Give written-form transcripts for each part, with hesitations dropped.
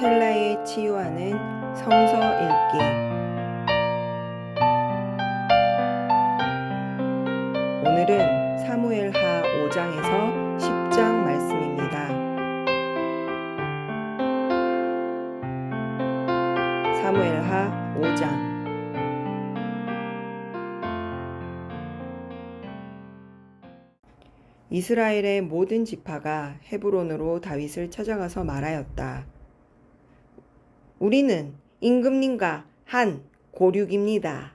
첼라에 치유하는 성서 읽기. 오늘은 사무엘하 5장에서 10장 말씀입니다. 사무엘하 5장. 이스라엘의 모든 지파가 헤브론으로 다윗을 찾아가서 말하였다. 우리는 임금님과 한 고륙입니다.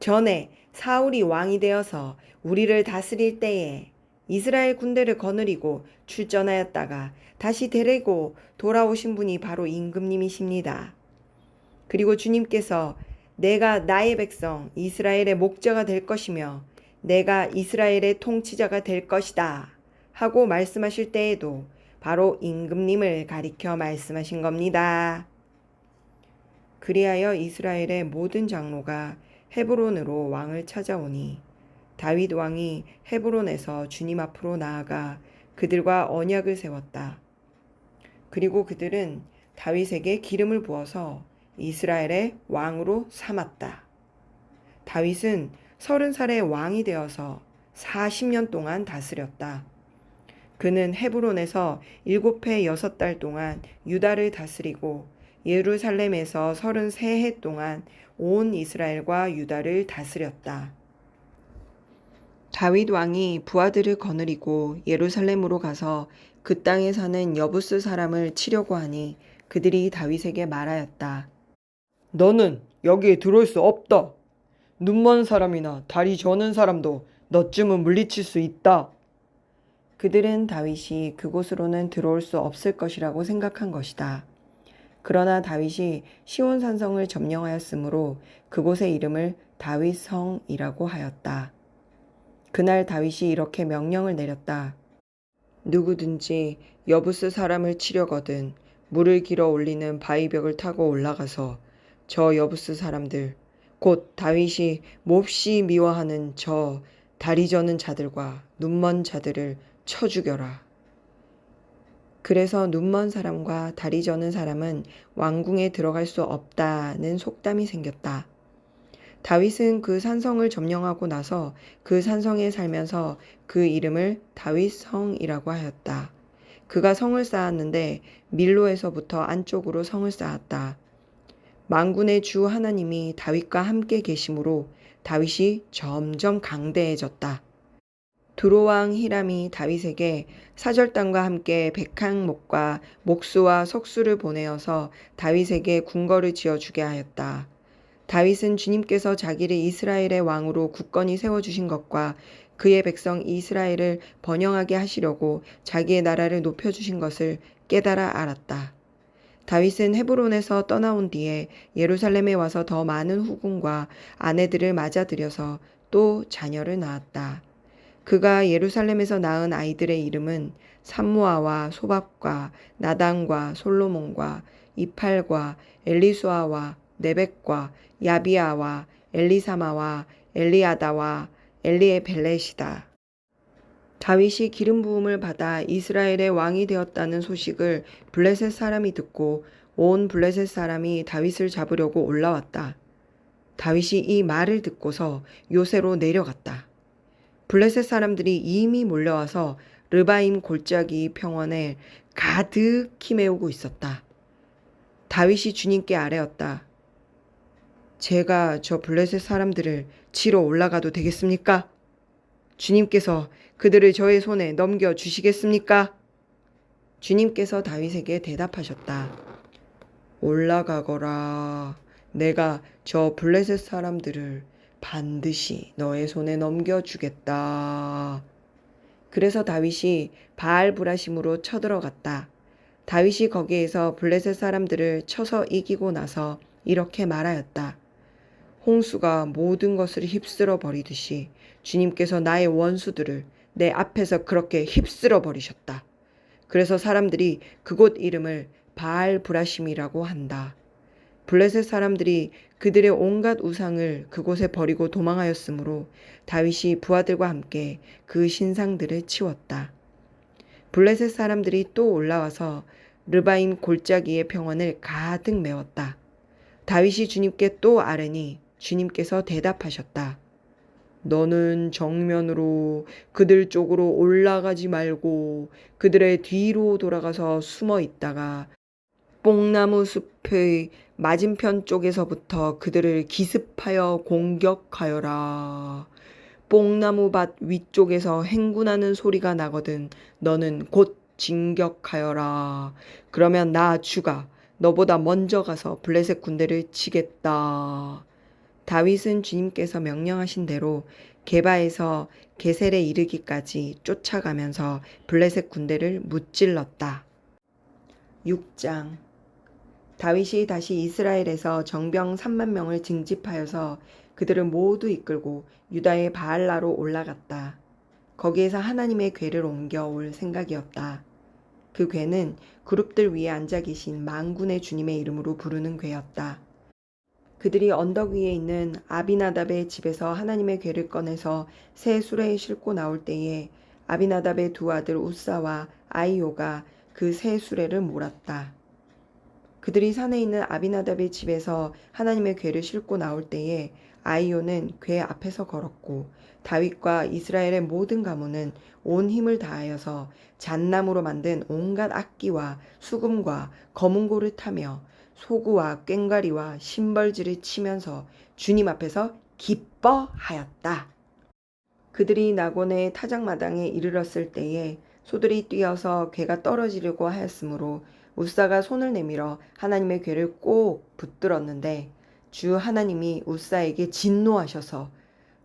전에 사울이 왕이 되어서 우리를 다스릴 때에 이스라엘 군대를 거느리고 출전하였다가 다시 데리고 돌아오신 분이 바로 임금님이십니다. 그리고 주님께서 내가 나의 백성 이스라엘의 목자가 될 것이며 내가 이스라엘의 통치자가 될 것이다 하고 말씀하실 때에도 바로 임금님을 가리켜 말씀하신 겁니다. 그리하여 이스라엘의 모든 장로가 헤브론으로 왕을 찾아오니 다윗 왕이 헤브론에서 주님 앞으로 나아가 그들과 언약을 세웠다. 그리고 그들은 다윗에게 기름을 부어서 이스라엘의 왕으로 삼았다. 다윗은 30살의 왕이 되어서 40년 동안 다스렸다. 그는 헤브론에서 7해 6달 동안 유다를 다스리고 예루살렘에서 33해 동안 온 이스라엘과 유다를 다스렸다. 다윗 왕이 부하들을 거느리고 예루살렘으로 가서 그 땅에 사는 여부스 사람을 치려고 하니 그들이 다윗에게 말하였다. 너는 여기에 들어올 수 없다. 눈먼 사람이나 다리 저는 사람도 너쯤은 물리칠 수 있다. 그들은 다윗이 그곳으로는 들어올 수 없을 것이라고 생각한 것이다. 그러나 다윗이 시온산성을 점령하였으므로 그곳의 이름을 다윗성이라고 하였다. 그날 다윗이 이렇게 명령을 내렸다. 누구든지 여부스 사람을 치려거든 물을 길어 올리는 바위벽을 타고 올라가서 저 여부스 사람들 곧 다윗이 몹시 미워하는 저 다리 저는 자들과 눈먼 자들을 쳐 죽여라. 그래서 눈먼 사람과 다리 저는 사람은 왕궁에 들어갈 수 없다는 속담이 생겼다. 다윗은 그 산성을 점령하고 나서 그 산성에 살면서 그 이름을 다윗성이라고 하였다. 그가 성을 쌓았는데 밀로에서부터 안쪽으로 성을 쌓았다. 만군의 주 하나님이 다윗과 함께 계심으로 다윗이 점점 강대해졌다. 두로왕 히람이 다윗에게 사절단과 함께 백항목과 목수와 석수를 보내어서 다윗에게 궁궐을 지어주게 하였다. 다윗은 주님께서 자기를 이스라엘의 왕으로 굳건히 세워주신 것과 그의 백성 이스라엘을 번영하게 하시려고 자기의 나라를 높여주신 것을 깨달아 알았다. 다윗은 헤브론에서 떠나온 뒤에 예루살렘에 와서 더 많은 후궁과 아내들을 맞아들여서 또 자녀를 낳았다. 그가 예루살렘에서 낳은 아이들의 이름은 삼무아와 소밥과 나단과 솔로몬과 이팔과 엘리수아와 네벡과 야비아와 엘리사마와 엘리아다와 엘리에벨렛이다. 다윗이 기름 부음을 받아 이스라엘의 왕이 되었다는 소식을 블레셋 사람이 듣고 온 블레셋 사람이 다윗을 잡으려고 올라왔다. 다윗이 이 말을 듣고서 요새로 내려갔다. 블레셋 사람들이 이미 몰려와서 르바임 골짜기 평원에 가득히 메우고 있었다. 다윗이 주님께 아뢰었다. 제가 저 블레셋 사람들을 치러 올라가도 되겠습니까? 주님께서 그들을 저의 손에 넘겨주시겠습니까? 주님께서 다윗에게 대답하셨다. 올라가거라. 내가 저 블레셋 사람들을 반드시 너의 손에 넘겨주겠다. 그래서 다윗이 바알브라심으로 쳐들어갔다. 다윗이 거기에서 블레셋 사람들을 쳐서 이기고 나서 이렇게 말하였다. 홍수가 모든 것을 휩쓸어 버리듯이 주님께서 나의 원수들을 내 앞에서 그렇게 휩쓸어 버리셨다. 그래서 사람들이 그곳 이름을 바알브라심이라고 한다. 블레셋 사람들이 그들의 온갖 우상을 그곳에 버리고 도망하였으므로 다윗이 부하들과 함께 그 신상들을 치웠다. 블레셋 사람들이 또 올라와서 르바임 골짜기의 평원을 가득 메웠다. 다윗이 주님께 또 아뢰니 주님께서 대답하셨다. 너는 정면으로 그들 쪽으로 올라가지 말고 그들의 뒤로 돌아가서 숨어 있다가 뽕나무 숲의 맞은편 쪽에서부터 그들을 기습하여 공격하여라. 뽕나무 밭 위쪽에서 행군하는 소리가 나거든 너는 곧 진격하여라. 그러면 나 주가 너보다 먼저 가서 블레셋 군대를 치겠다. 다윗은 주님께서 명령하신 대로 게바에서 게셀에 이르기까지 쫓아가면서 블레셋 군대를 무찔렀다. 6장. 다윗이 다시 이스라엘에서 정병 3만 명을 징집하여서 그들을 모두 이끌고 유다의 바알라로 올라갔다. 거기에서 하나님의 궤를 옮겨올 생각이었다. 그 궤는 그룹들 위에 앉아 계신 만군의 주님의 이름으로 부르는 궤였다. 그들이 언덕 위에 있는 아비나답의 집에서 하나님의 궤를 꺼내서 새 수레에 싣고 나올 때에 아비나답의 두 아들 우사와 아이오가 그 새 수레를 몰았다. 그들이 산에 있는 아비나답의 집에서 하나님의 궤를 싣고 나올 때에 아이오는 궤 앞에서 걸었고 다윗과 이스라엘의 모든 가문은 온 힘을 다하여서 잣나무로 만든 온갖 악기와 수금과 거문고를 타며 소구와 꽹과리와 심벌지를 치면서 주님 앞에서 기뻐하였다. 그들이 나곤의 타작마당에 이르렀을 때에 소들이 뛰어서 궤가 떨어지려고 하였으므로 우사가 손을 내밀어 하나님의 궤를 꼭 붙들었는데 주 하나님이 우사에게 진노하셔서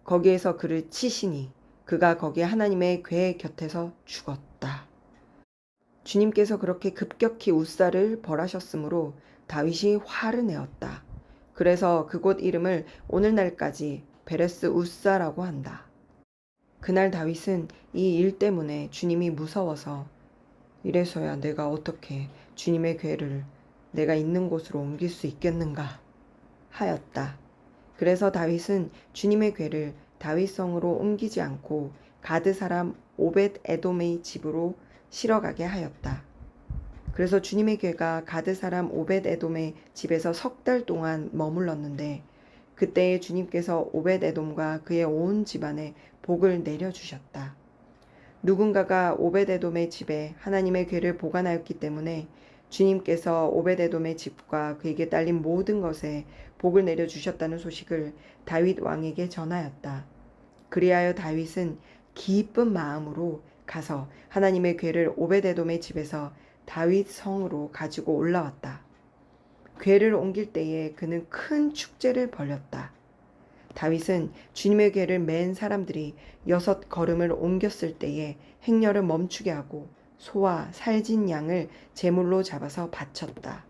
거기에서 그를 치시니 그가 거기 하나님의 궤 곁에서 죽었다. 주님께서 그렇게 급격히 우사를 벌하셨으므로 다윗이 화를 내었다. 그래서 그곳 이름을 오늘날까지 베레스 우사라고 한다. 그날 다윗은 이 일 때문에 주님이 무서워서 이래서야 내가 어떻게 주님의 궤를 내가 있는 곳으로 옮길 수 있겠는가 하였다. 그래서 다윗은 주님의 궤를 다윗성으로 옮기지 않고 가드 사람 오벳 에돔의 집으로 실어가게 하였다. 그래서 주님의 궤가 가드 사람 오벳 에돔의 집에서 3달 동안 머물렀는데 그때에 주님께서 오벳 에돔과 그의 온 집안에 복을 내려주셨다. 누군가가 오벳 에돔의 집에 하나님의 궤를 보관하였기 때문에 주님께서 오벳 에돔의 집과 그에게 딸린 모든 것에 복을 내려주셨다는 소식을 다윗 왕에게 전하였다. 그리하여 다윗은 기쁜 마음으로 가서 하나님의 궤를 오벳 에돔의 집에서 다윗 성으로 가지고 올라왔다. 궤를 옮길 때에 그는 큰 축제를 벌였다. 다윗은 주님의 궤를 맨 사람들이 6걸음을 옮겼을 때에 행렬을 멈추게 하고 소와 살진 양을 제물로 잡아서 바쳤다.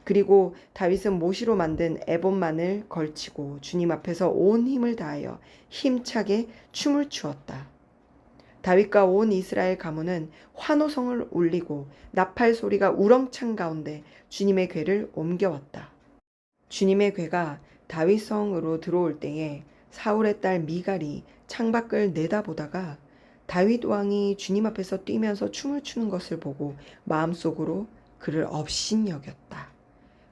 그리고 다윗은 모시로 만든 에봇만을 걸치고 주님 앞에서 온 힘을 다하여 힘차게 춤을 추었다. 다윗과 온 이스라엘 가문은 환호성을 울리고 나팔 소리가 우렁찬 가운데 주님의 궤를 옮겨왔다. 주님의 궤가 다윗성으로 들어올 때에 사울의 딸 미갈이 창밖을 내다보다가 다윗 왕이 주님 앞에서 뛰면서 춤을 추는 것을 보고 마음속으로 그를 업신여겼다.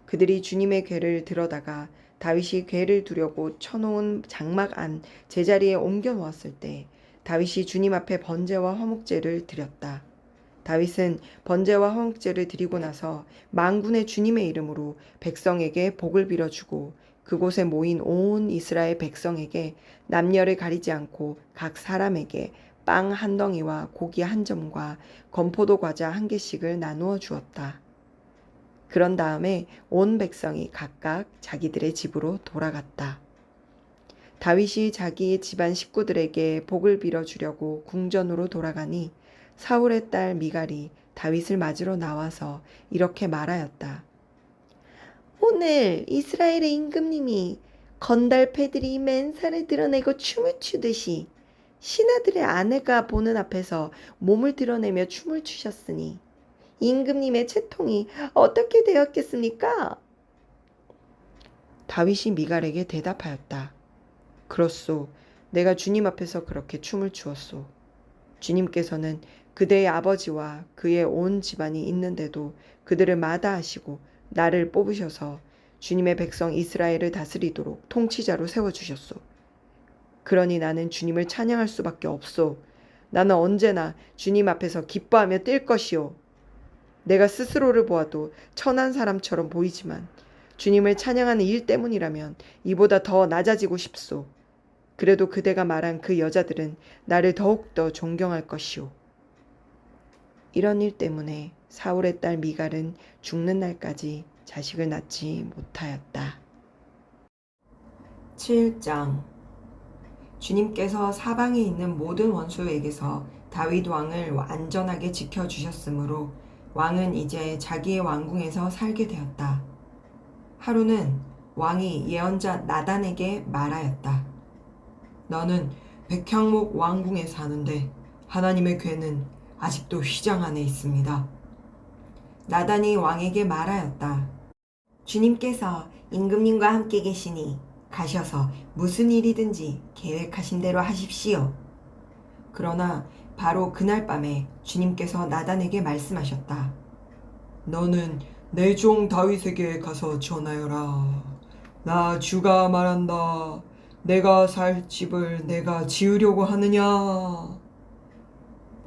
그들이 주님의 궤를 들어다가 다윗이 궤를 두려고 쳐놓은 장막 안 제자리에 옮겨 놓았을 때 다윗이 주님 앞에 번제와 화목제를 드렸다. 다윗은 번제와 화목제를 드리고 나서 만군의 주님의 이름으로 백성에게 복을 빌어주고 그곳에 모인 온 이스라엘 백성에게 남녀를 가리지 않고 각 사람에게 빵 한 덩이와 고기 한 점과 건포도 과자 한 개씩을 나누어 주었다. 그런 다음에 온 백성이 각각 자기들의 집으로 돌아갔다. 다윗이 자기의 집안 식구들에게 복을 빌어주려고 궁전으로 돌아가니 사울의 딸 미갈이 다윗을 맞으러 나와서 이렇게 말하였다. 오늘 이스라엘의 임금님이 건달 패들이 맨살을 드러내고 춤을 추듯이 신하들의 아내가 보는 앞에서 몸을 드러내며 춤을 추셨으니 임금님의 채통이 어떻게 되었겠습니까? 다윗이 미갈에게 대답하였다. 그렇소. 내가 주님 앞에서 그렇게 춤을 추었소. 주님께서는 그대의 아버지와 그의 온 집안이 있는데도 그들을 마다하시고 나를 뽑으셔서 주님의 백성 이스라엘을 다스리도록 통치자로 세워주셨소. 그러니 나는 주님을 찬양할 수밖에 없소. 나는 언제나 주님 앞에서 기뻐하며 뛸 것이오. 내가 스스로를 보아도 천한 사람처럼 보이지만 주님을 찬양하는 일 때문이라면 이보다 더 낮아지고 싶소. 그래도 그대가 말한 그 여자들은 나를 더욱더 존경할 것이오. 이런 일 때문에 사울의 딸 미갈은 죽는 날까지 자식을 낳지 못하였다. 7장. 주님께서 사방에 있는 모든 원수에게서 다윗 왕을 안전하게 지켜주셨으므로 왕은 이제 자기의 왕궁에서 살게 되었다. 하루는 왕이 예언자 나단에게 말하였다. 너는 백향목 왕궁에 사는데 하나님의 궤는 아직도 휘장 안에 있습니다. 나단이 왕에게 말하였다. 주님께서 임금님과 함께 계시니 가셔서 무슨 일이든지 계획하신 대로 하십시오. 그러나 바로 그날 밤에 주님께서 나단에게 말씀하셨다. 너는 내 종 다윗에게 가서 전하여라. 나 주가 말한다. 내가 살 집을 내가 지으려고 하느냐?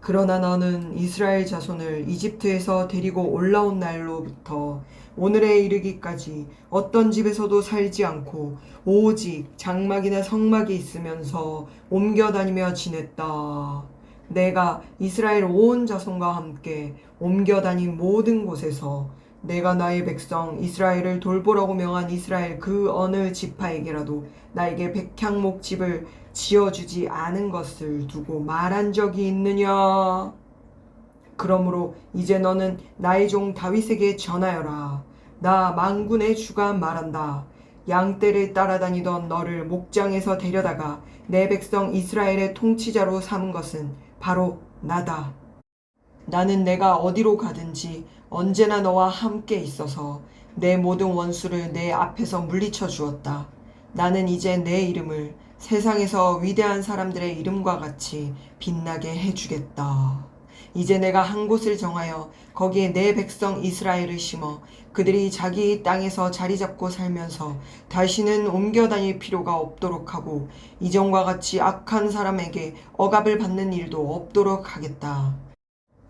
그러나 너는 이스라엘 자손을 이집트에서 데리고 올라온 날로부터 오늘에 이르기까지 어떤 집에서도 살지 않고 오직 장막이나 성막이 있으면서 옮겨 다니며 지냈다. 내가 이스라엘 온 자손과 함께 옮겨 다닌 모든 곳에서 내가 나의 백성 이스라엘을 돌보라고 명한 이스라엘 그 어느 지파에게라도 나에게 백향목 집을 지어주지 않은 것을 두고 말한 적이 있느냐? 그러므로 이제 너는 나의 종 다윗에게 전하여라. 나 만군의 주가 말한다. 양떼를 따라다니던 너를 목장에서 데려다가 내 백성 이스라엘의 통치자로 삼은 것은 바로 나다. 나는 내가 어디로 가든지 언제나 너와 함께 있어서 내 모든 원수를 내 앞에서 물리쳐 주었다. 나는 이제 내 이름을 세상에서 위대한 사람들의 이름과 같이 빛나게 해주겠다. 이제 내가 한 곳을 정하여 거기에 내 백성 이스라엘을 심어 그들이 자기 땅에서 자리 잡고 살면서 다시는 옮겨 다닐 필요가 없도록 하고 이전과 같이 악한 사람에게 억압을 받는 일도 없도록 하겠다.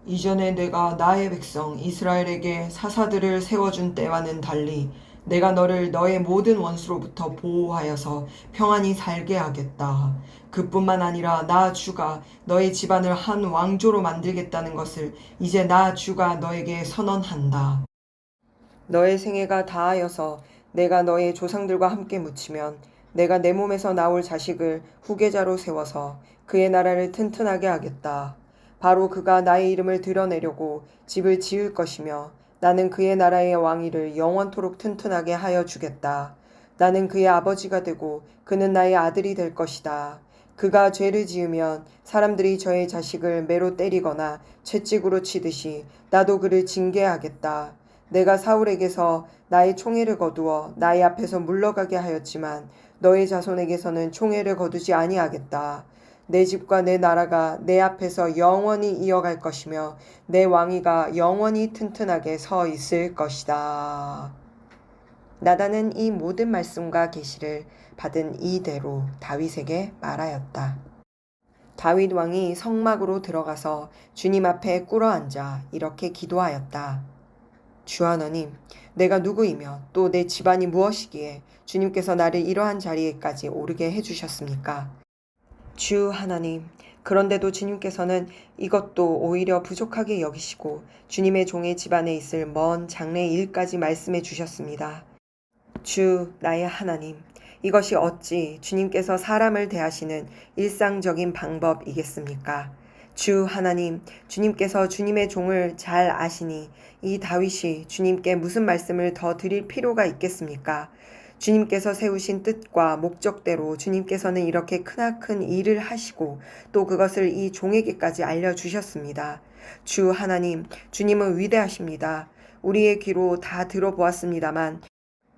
이전에 내가 나의 백성 이스라엘에게 사사들을 세워준 때와는 달리 내가 너를 너의 모든 원수로부터 보호하여서 평안히 살게 하겠다. 그뿐만 아니라 나 주가 너의 집안을 한 왕조로 만들겠다는 것을 이제 나 주가 너에게 선언한다. 너의 생애가 다하여서 내가 너의 조상들과 함께 묻히면 내가 내 몸에서 나올 자식을 후계자로 세워서 그의 나라를 튼튼하게 하겠다. 바로 그가 나의 이름을 드러내려고 집을 지을 것이며 나는 그의 나라의 왕위를 영원토록 튼튼하게 하여 주겠다. 나는 그의 아버지가 되고 그는 나의 아들이 될 것이다. 그가 죄를 지으면 사람들이 저의 자식을 매로 때리거나 채찍으로 치듯이 나도 그를 징계하겠다. 내가 사울에게서 나의 총애를 거두어 나의 앞에서 물러가게 하였지만 너의 자손에게서는 총애를 거두지 아니하겠다. 내 집과 내 나라가 내 앞에서 영원히 이어갈 것이며 내 왕위가 영원히 튼튼하게 서 있을 것이다. 나단은 이 모든 말씀과 계시를 받은 이대로 다윗에게 말하였다. 다윗 왕이 성막으로 들어가서 주님 앞에 꿇어앉아 이렇게 기도하였다. 주 하나님, 내가 누구이며 또 내 집안이 무엇이기에 주님께서 나를 이러한 자리에까지 오르게 해주셨습니까? 주 하나님, 그런데도 주님께서는 이것도 오히려 부족하게 여기시고 주님의 종의 집안에 있을 먼 장래의 일까지 말씀해 주셨습니다. 주 나의 하나님, 이것이 어찌 주님께서 사람을 대하시는 일상적인 방법이겠습니까? 주 하나님, 주님께서 주님의 종을 잘 아시니 이 다윗이 주님께 무슨 말씀을 더 드릴 필요가 있겠습니까? 주님께서 세우신 뜻과 목적대로 주님께서는 이렇게 크나큰 일을 하시고 또 그것을 이 종에게까지 알려주셨습니다. 주 하나님, 주님은 위대하십니다. 우리의 귀로 다 들어보았습니다만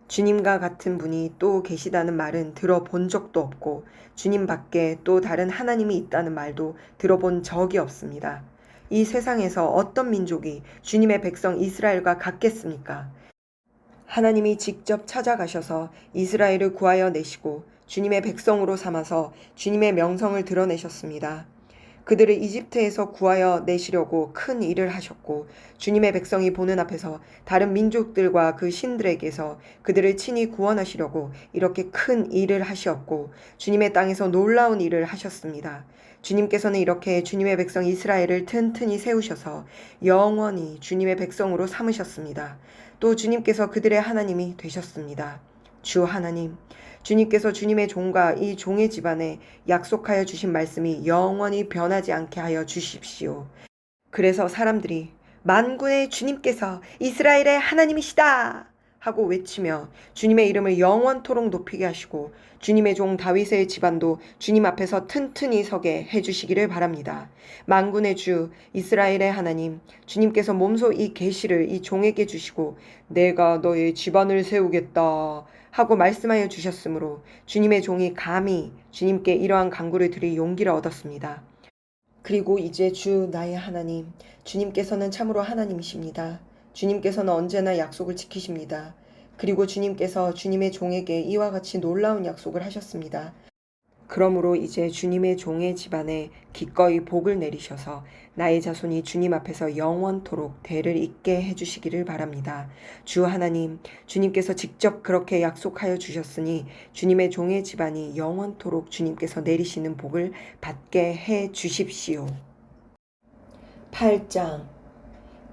주님과 같은 분이 또 계시다는 말은 들어본 적도 없고 주님 밖에 또 다른 하나님이 있다는 말도 들어본 적이 없습니다. 이 세상에서 어떤 민족이 주님의 백성 이스라엘과 같겠습니까? 하나님이 직접 찾아가셔서 이스라엘을 구하여 내시고 주님의 백성으로 삼아서 주님의 명성을 드러내셨습니다. 그들을 이집트에서 구하여 내시려고 큰 일을 하셨고 주님의 백성이 보는 앞에서 다른 민족들과 그 신들에게서 그들을 친히 구원하시려고 이렇게 큰 일을 하셨고 주님의 땅에서 놀라운 일을 하셨습니다. 주님께서는 이렇게 주님의 백성 이스라엘을 튼튼히 세우셔서 영원히 주님의 백성으로 삼으셨습니다. 또 주님께서 그들의 하나님이 되셨습니다. 주 하나님, 주님께서 주님의 종과 이 종의 집안에 약속하여 주신 말씀이 영원히 변하지 않게 하여 주십시오. 그래서 사람들이 만군의 주님께서 이스라엘의 하나님이시다 하고 외치며 주님의 이름을 영원토록 높이게 하시고 주님의 종 다윗의 집안도 주님 앞에서 튼튼히 서게 해주시기를 바랍니다. 만군의 주 이스라엘의 하나님, 주님께서 몸소 이 계시를 이 종에게 주시고 내가 너의 집안을 세우겠다 하고 말씀하여 주셨으므로 주님의 종이 감히 주님께 이러한 간구를 드릴 용기를 얻었습니다. 그리고 이제 주 나의 하나님, 주님께서는 참으로 하나님이십니다. 주님께서는 언제나 약속을 지키십니다. 그리고 주님께서 주님의 종에게 이와 같이 놀라운 약속을 하셨습니다. 그러므로 이제 주님의 종의 집안에 기꺼이 복을 내리셔서 나의 자손이 주님 앞에서 영원토록 대를 잇게 해주시기를 바랍니다. 주 하나님, 주님께서 직접 그렇게 약속하여 주셨으니 주님의 종의 집안이 영원토록 주님께서 내리시는 복을 받게 해 주십시오. 8장.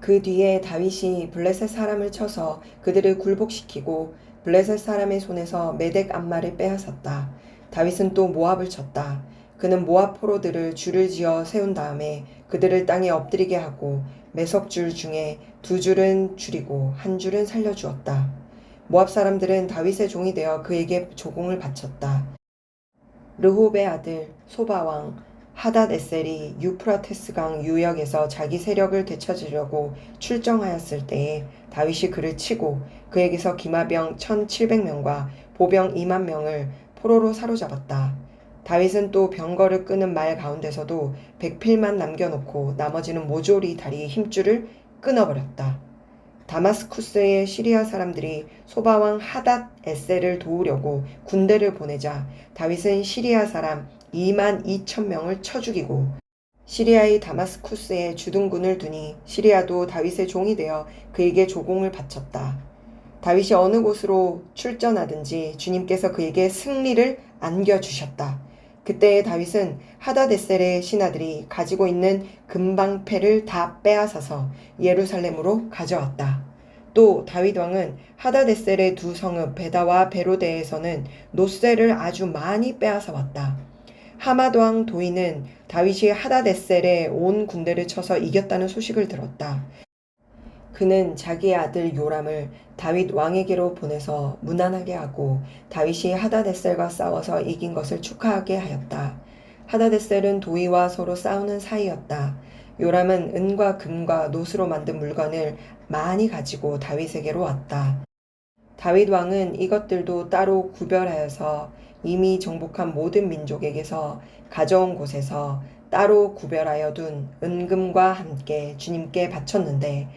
그 뒤에 다윗이 블레셋 사람을 쳐서 그들을 굴복시키고 블레셋 사람의 손에서 메덱 암마를 빼앗았다. 다윗은 또 모압을 쳤다. 그는 모압 포로들을 줄을 지어 세운 다음에 그들을 땅에 엎드리게 하고 매석줄 중에 2줄은 줄이고 1줄은 살려주었다. 모압 사람들은 다윗의 종이 되어 그에게 조공을 바쳤다. 르홉의 아들 소바왕 하닷에셀이 유프라테스강 유역에서 자기 세력을 되찾으려고 출정하였을 때에 다윗이 그를 치고 그에게서 기마병 1,700명과 보병 2만 명을 포로로 사로잡았다. 다윗은 또 병거를 끄는 말 가운데서도 백필만 남겨놓고 나머지는 모조리 다리의 힘줄을 끊어버렸다. 다마스쿠스의 시리아 사람들이 소바왕 하닷에셀을 도우려고 군대를 보내자 다윗은 시리아 사람 2만 2천 명을 쳐 죽이고 시리아의 다마스쿠스에 주둔군을 두니 시리아도 다윗의 종이 되어 그에게 조공을 바쳤다. 다윗이 어느 곳으로 출전하든지 주님께서 그에게 승리를 안겨주셨다. 그때의 다윗은 하닷에셀의 신하들이 가지고 있는 금방패를 다 빼앗아서 예루살렘으로 가져왔다. 또 다윗 왕은 하닷에셀의 2 성읍 베다와 베로데에서는 노새를 아주 많이 빼앗아 왔다. 하맛 왕 도이는 다윗이 하닷에셀의 온 군대를 쳐서 이겼다는 소식을 들었다. 그는 자기의 아들 요람을 다윗 왕에게로 보내서 무난하게 하고 다윗이 하닷에셀과 싸워서 이긴 것을 축하하게 하였다. 하닷에셀은 도이와 서로 싸우는 사이였다. 요람은 은과 금과 노스로 만든 물건을 많이 가지고 다윗에게로 왔다. 다윗 왕은 이것들도 따로 구별하여서 이미 정복한 모든 민족에게서 가져온 곳에서 따로 구별하여 둔 은금과 함께 주님께 바쳤는데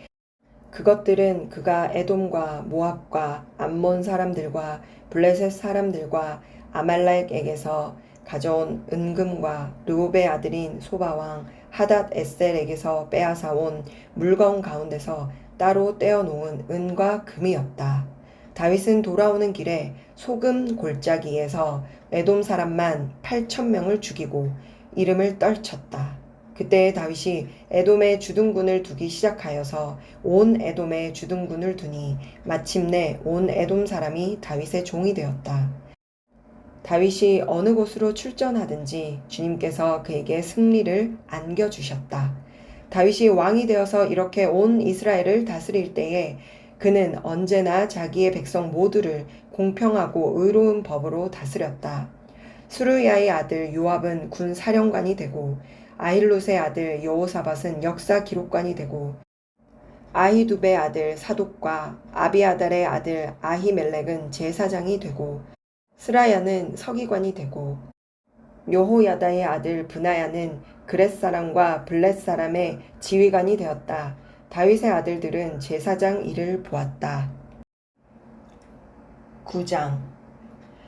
그것들은 그가 에돔과 모압과 암몬 사람들과 블레셋 사람들과 아말렉에게서 가져온 은금과 르홉의 아들인 소바왕 하닷에셀에게서 빼앗아 온 물건 가운데서 따로 떼어놓은 은과 금이었다. 다윗은 돌아오는 길에 소금 골짜기에서 에돔 사람만 8,000명을 죽이고 이름을 떨쳤다. 그때 다윗이 에돔에 주둔군을 두기 시작하여서 온 에돔에 주둔군을 두니 마침내 온 에돔 사람이 다윗의 종이 되었다. 다윗이 어느 곳으로 출전하든지 주님께서 그에게 승리를 안겨주셨다. 다윗이 왕이 되어서 이렇게 온 이스라엘을 다스릴 때에 그는 언제나 자기의 백성 모두를 공평하고 의로운 법으로 다스렸다. 수르야의 아들 요압은 군 사령관이 되고 아힐롯의 아들 여호사밧은 역사 기록관이 되고 아히두베의 아들 사독과 아비아달의 아들 아히멜렉은 제사장이 되고 스라야는 서기관이 되고 여호야다의 아들 브나야는 그렛 사람과 블렛 사람의 지휘관이 되었다. 다윗의 아들들은 제사장 일을 보았다. 9장.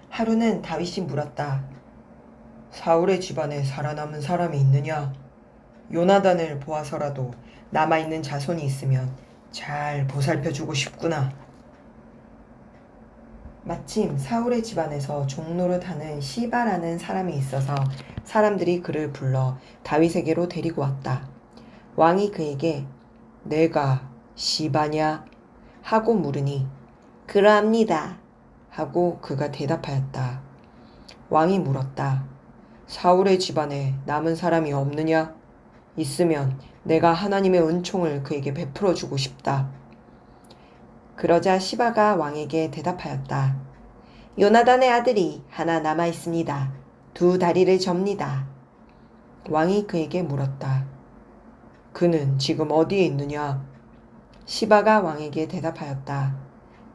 하루는 다윗이 물었다. 사울의 집안에 살아남은 사람이 있느냐? 요나단을 보아서라도 남아있는 자손이 있으면 잘 보살펴주고 싶구나. 마침 사울의 집안에서 종노릇하는 시바라는 사람이 있어서 사람들이 그를 불러 다윗에게로 데리고 왔다. 왕이 그에게 내가 시바냐? 하고 물으니 그러합니다. 하고 그가 대답하였다. 왕이 물었다. 사울의 집안에 남은 사람이 없느냐? 있으면 내가 하나님의 은총을 그에게 베풀어 주고 싶다. 그러자 시바가 왕에게 대답하였다. 요나단의 아들이 하나 남아 있습니다. 2 다리를 접니다. 왕이 그에게 물었다. 그는 지금 어디에 있느냐? 시바가 왕에게 대답하였다.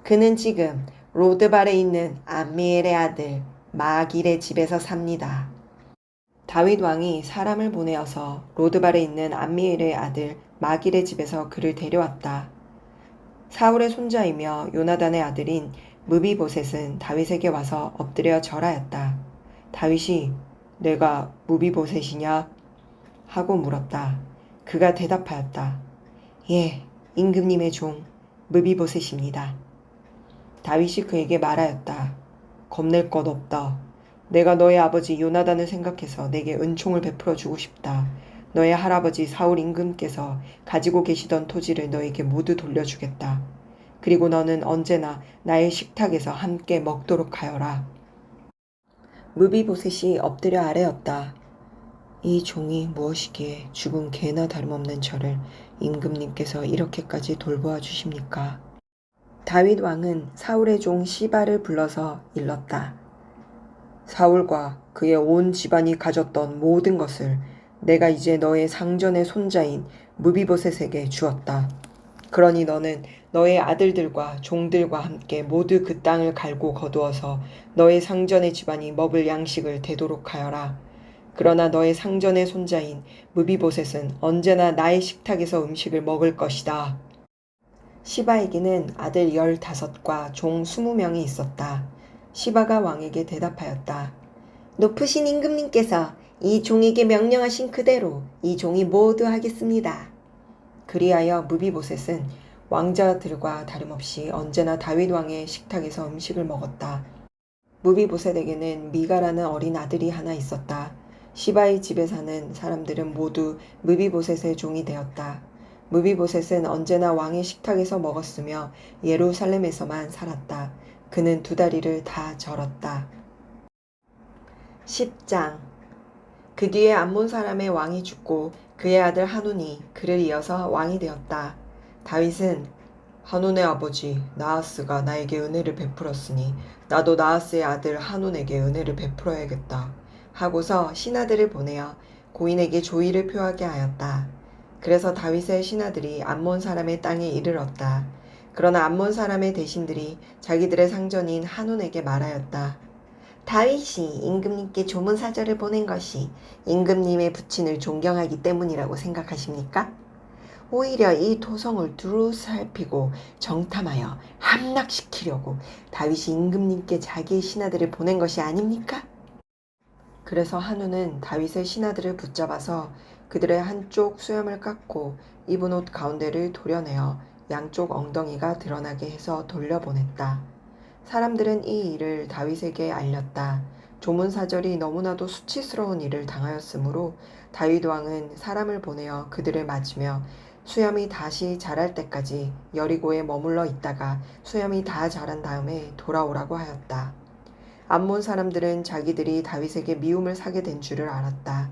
그는 지금 로드발에 있는 암미엘의 아들 마길의 집에서 삽니다. 다윗 왕이 사람을 보내어서 로드발에 있는 암미엘의 아들 마길의 집에서 그를 데려왔다. 사울의 손자이며 요나단의 아들인 무비보셋은 다윗에게 와서 엎드려 절하였다. 다윗이 내가 무비보셋이냐? 하고 물었다. 그가 대답하였다. 예, 임금님의 종 무비보셋입니다. 다윗이 그에게 말하였다. 겁낼 것 없다. 내가 너의 아버지 요나단을 생각해서 내게 은총을 베풀어 주고 싶다. 너의 할아버지 사울 임금께서 가지고 계시던 토지를 너에게 모두 돌려주겠다. 그리고 너는 언제나 나의 식탁에서 함께 먹도록 하여라. 무비보셋이 엎드려 아뢰었다. 이 종이 무엇이기에 죽은 개나 다름없는 저를 임금님께서 이렇게까지 돌보아 주십니까? 다윗 왕은 사울의 종 시바를 불러서 일렀다. 사울과 그의 온 집안이 가졌던 모든 것을 내가 이제 너의 상전의 손자인 무비보셋에게 주었다. 그러니 너는 너의 아들들과 종들과 함께 모두 그 땅을 갈고 거두어서 너의 상전의 집안이 먹을 양식을 되도록 하여라. 그러나 너의 상전의 손자인 무비보셋은 언제나 나의 식탁에서 음식을 먹을 것이다. 시바에게는 아들 15과 종 20명이 있었다. 시바가 왕에게 대답하였다. 높으신 임금님께서 이 종에게 명령하신 그대로 이 종이 모두 하겠습니다. 그리하여 무비보셋은 왕자들과 다름없이 언제나 다윗 왕의 식탁에서 음식을 먹었다. 무비보셋에게는 미가라는 어린 아들이 하나 있었다. 시바의 집에 사는 사람들은 모두 무비보셋의 종이 되었다. 무비보셋은 언제나 왕의 식탁에서 먹었으며 예루살렘에서만 살았다. 그는 2 다리를 다 절었다. 10장. 그 뒤에 암몬 사람의 왕이 죽고 그의 아들 한운이 그를 이어서 왕이 되었다. 다윗은 한운의 아버지 나하스가 나에게 은혜를 베풀었으니 나도 나하스의 아들 한운에게 은혜를 베풀어야겠다 하고서 신하들을 보내어 고인에게 조의를 표하게 하였다. 그래서 다윗의 신하들이 암몬 사람의 땅에 이르렀다. 그러나 암몬 사람의 대신들이 자기들의 상전인 한운에게 말하였다. 다윗이 임금님께 조문사절을 보낸 것이 임금님의 부친을 존경하기 때문이라고 생각하십니까? 오히려 이 토성을 두루 살피고 정탐하여 함락시키려고 다윗이 임금님께 자기의 신하들을 보낸 것이 아닙니까? 그래서 한우는 다윗의 신하들을 붙잡아서 그들의 한쪽 수염을 깎고 입은 옷 가운데를 도려내어 양쪽 엉덩이가 드러나게 해서 돌려보냈다. 사람들은 이 일을 다윗에게 알렸다. 조문사절이 너무나도 수치스러운 일을 당하였으므로 다윗 왕은 사람을 보내어 그들을 맞으며 수염이 다시 자랄 때까지 여리고에 머물러 있다가 수염이 다 자란 다음에 돌아오라고 하였다. 암몬 사람들은 자기들이 다윗에게 미움을 사게 된 줄을 알았다.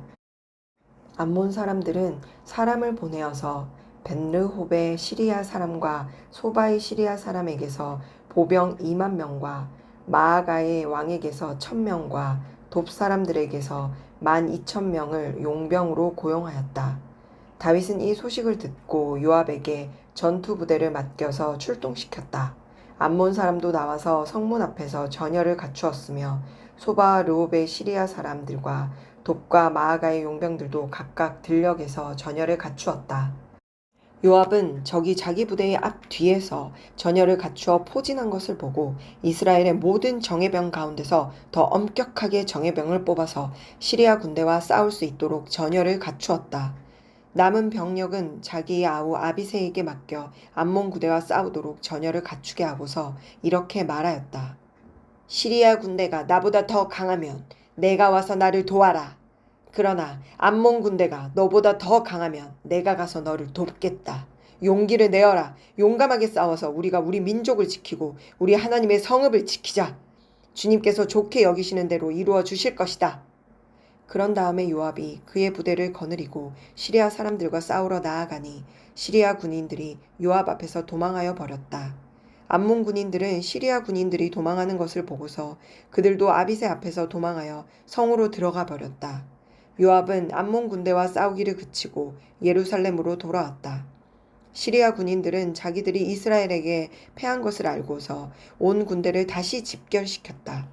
암몬 사람들은 사람을 보내어서 벳르홉의 시리아 사람과 소바의 시리아 사람에게서 보병 2만 명과 마아가의 왕에게서 1000명과 돕 사람들에게서 12,000명을 용병으로 고용하였다. 다윗은 이 소식을 듣고 요압에게 전투 부대를 맡겨서 출동시켰다. 암몬 사람도 나와서 성문 앞에서 전열을 갖추었으며 소바 르홉의 시리아 사람들과 돕과 마아가의 용병들도 각각 들녘에서 전열을 갖추었다. 요압은 적이 자기 부대의 앞 뒤에서 전열을 갖추어 포진한 것을 보고 이스라엘의 모든 정예병 가운데서 더 엄격하게 정예병을 뽑아서 시리아 군대와 싸울 수 있도록 전열을 갖추었다. 남은 병력은 자기의 아우 아비새에게 맡겨 암몬 군대와 싸우도록 전열을 갖추게 하고서 이렇게 말하였다. 시리아 군대가 나보다 더 강하면 내가 와서 나를 도와라. 그러나 암몬 군대가 너보다 더 강하면 내가 가서 너를 돕겠다. 용기를 내어라. 용감하게 싸워서 우리가 우리 민족을 지키고 우리 하나님의 성읍을 지키자. 주님께서 좋게 여기시는 대로 이루어 주실 것이다. 그런 다음에 요압이 그의 부대를 거느리고 시리아 사람들과 싸우러 나아가니 시리아 군인들이 요압 앞에서 도망하여 버렸다. 암몬 군인들은 시리아 군인들이 도망하는 것을 보고서 그들도 아비새 앞에서 도망하여 성으로 들어가 버렸다. 요압은 암몬 군대와 싸우기를 그치고 예루살렘으로 돌아왔다. 시리아 군인들은 자기들이 이스라엘에게 패한 것을 알고서 온 군대를 다시 집결시켰다.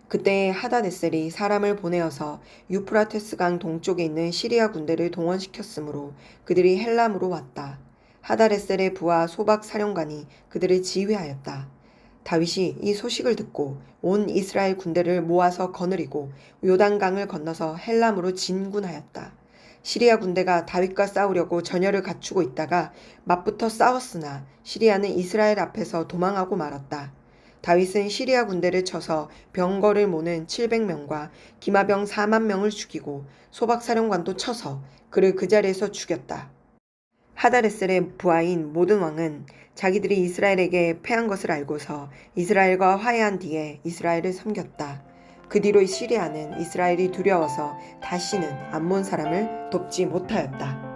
그때 하다데셀이 사람을 보내어서 유프라테스강 동쪽에 있는 시리아 군대를 동원시켰으므로 그들이 헬람으로 왔다. 하다데셀의 부하 소박 사령관이 그들을 지휘하였다. 다윗이 이 소식을 듣고 온 이스라엘 군대를 모아서 거느리고 요단강을 건너서 헬람으로 진군하였다. 시리아 군대가 다윗과 싸우려고 전열을 갖추고 있다가 맞붙어 싸웠으나 시리아는 이스라엘 앞에서 도망하고 말았다. 다윗은 시리아 군대를 쳐서 병거를 모는 700명과 기마병 4만 명을 죽이고 소박사령관도 쳐서 그를 그 자리에서 죽였다. 하다레셀의 부하인 모든 왕은 자기들이 이스라엘에게 패한 것을 알고서 이스라엘과 화해한 뒤에 이스라엘을 섬겼다. 그 뒤로 시리아는 이스라엘이 두려워서 다시는 암몬 사람을 돕지 못하였다.